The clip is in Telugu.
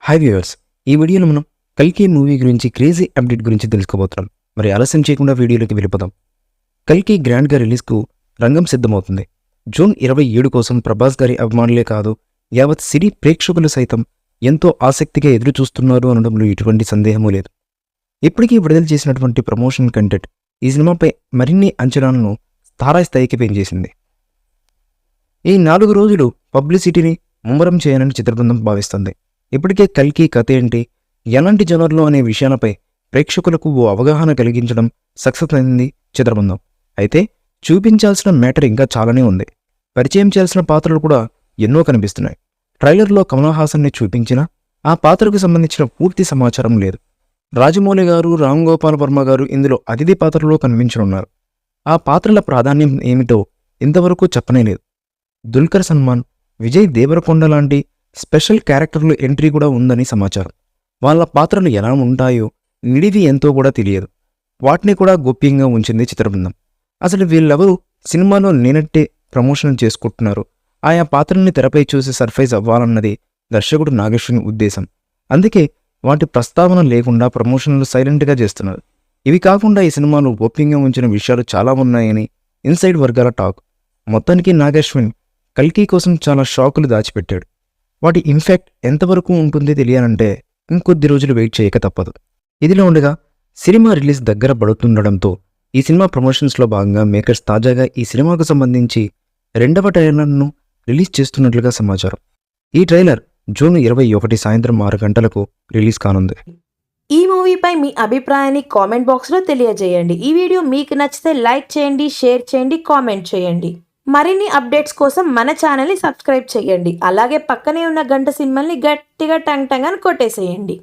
హాయ్ వ్యూవర్స్, ఈ వీడియోలో మనం కల్కి మూవీ గురించి క్రేజీ అప్డేట్ గురించి తెలుసుకోబోతున్నాం. మరి ఆలస్యం చేయకుండా వీడియోలోకి వెళ్ళిపోదాం. కల్కి గ్రాండ్గా రిలీజ్కు రంగం సిద్ధమవుతుంది. జూన్ 27 కోసం ప్రభాస్ గారి అభిమానులే కాదు, యావత్ సినీ ప్రేక్షకులు సైతం ఎంతో ఆసక్తిగా ఎదురు చూస్తున్నారు అనడంలో ఎటువంటి సందేహమూ లేదు. ఇప్పటికీ విడుదల చేసినటువంటి ప్రమోషన్ కంటెంట్ ఈ సినిమాపై మరిన్ని అంచనాలను తారాస్థాయికి పెంచేసింది. ఈ 4 రోజులు పబ్లిసిటీని ముమ్మరం చేయాలని చిత్రబృందం భావిస్తుంది. ఇప్పటికే కల్కి కథ ఏంటి, ఎలాంటి జనర్లో అనే విషయాలపై ప్రేక్షకులకు ఓ అవగాహన కలిగించడం సక్సెస్ అయింది చిత్రబృందం. అయితే చూపించాల్సిన మ్యాటర్ ఇంకా చాలానే ఉంది. పరిచయం చేయాల్సిన పాత్రలు కూడా ఎన్నో కనిపిస్తున్నాయి. ట్రైలర్లో కమల్ హాసన్ని చూపించినా ఆ పాత్రకు సంబంధించిన పూర్తి సమాచారం లేదు. రాజమౌళి గారు, రామ్ గోపాల్ వర్మ గారు ఇందులో అతిథి పాత్రలో కనిపించనున్నారు. ఆ పాత్రల ప్రాధాన్యం ఏమిటో ఇంతవరకు చెప్పనే లేదు. దుల్కర్ సల్మాన్, విజయ్ దేవరకొండ లాంటి స్పెషల్ క్యారెక్టర్లు ఎంట్రీ కూడా ఉందని సమాచారం. వాళ్ళ పాత్రలు ఎలా ఉంటాయో నిడివి ఎంతో కూడా తెలియదు. వాటిని కూడా గోప్యంగా ఉంచింది చిత్రబృందం. అసలు వీళ్ళెవరూ సినిమాలో లేనట్టే ప్రమోషన్ చేసుకుంటున్నారు. ఆయా పాత్రల్ని తెరపై చూసి సర్ప్రైజ్ అవ్వాలన్నది దర్శకుడు నాగేశ్వరి ఉద్దేశం. అందుకే వాటి ప్రస్తావన లేకుండా ప్రమోషన్లు సైలెంట్గా చేస్తున్నారు. ఇవి కాకుండా ఈ సినిమాలో గోప్యంగా ఉంచిన విషయాలు చాలా ఉన్నాయని ఇన్సైడ్ వర్గాల టాక్. మొత్తానికి నాగేశ్వరి కల్కి కోసం చాలా షాకులు దాచిపెట్టాడు. వాటి ఇంపాక్ట్ ఎంతవరకు ఉంటుంది తెలియాలంటే ఇంకొద్ది రోజులు వెయిట్ చేయక తప్పదు. ఇదిలో ఉండగా సినిమా రిలీజ్ దగ్గర పడుతుండడంతో ఈ సినిమా ప్రమోషన్స్లో భాగంగా మేకర్స్ తాజాగా ఈ సినిమాకు సంబంధించి 2వ ట్రైలర్ను రిలీజ్ చేస్తున్నట్లుగా సమాచారం. ఈ ట్రైలర్ జూన్ 21 సాయంత్రం 6 గంటలకు రిలీజ్ కానుంది. ఈ మూవీపై మీ అభిప్రాయాన్ని కామెంట్ బాక్స్లో తెలియజేయండి. ఈ వీడియో మీకు నచ్చితే లైక్ చేయండి, షేర్ చేయండి, కామెంట్ చేయండి. మరిన్ని అప్డేట్స్ కోసం మన ఛానల్ని సబ్స్క్రైబ్ చేయండి. అలాగే పక్కనే ఉన్న గంట సింబల్ని గట్టిగా టంగ్ టంగ్ అని కొట్టేసేయండి.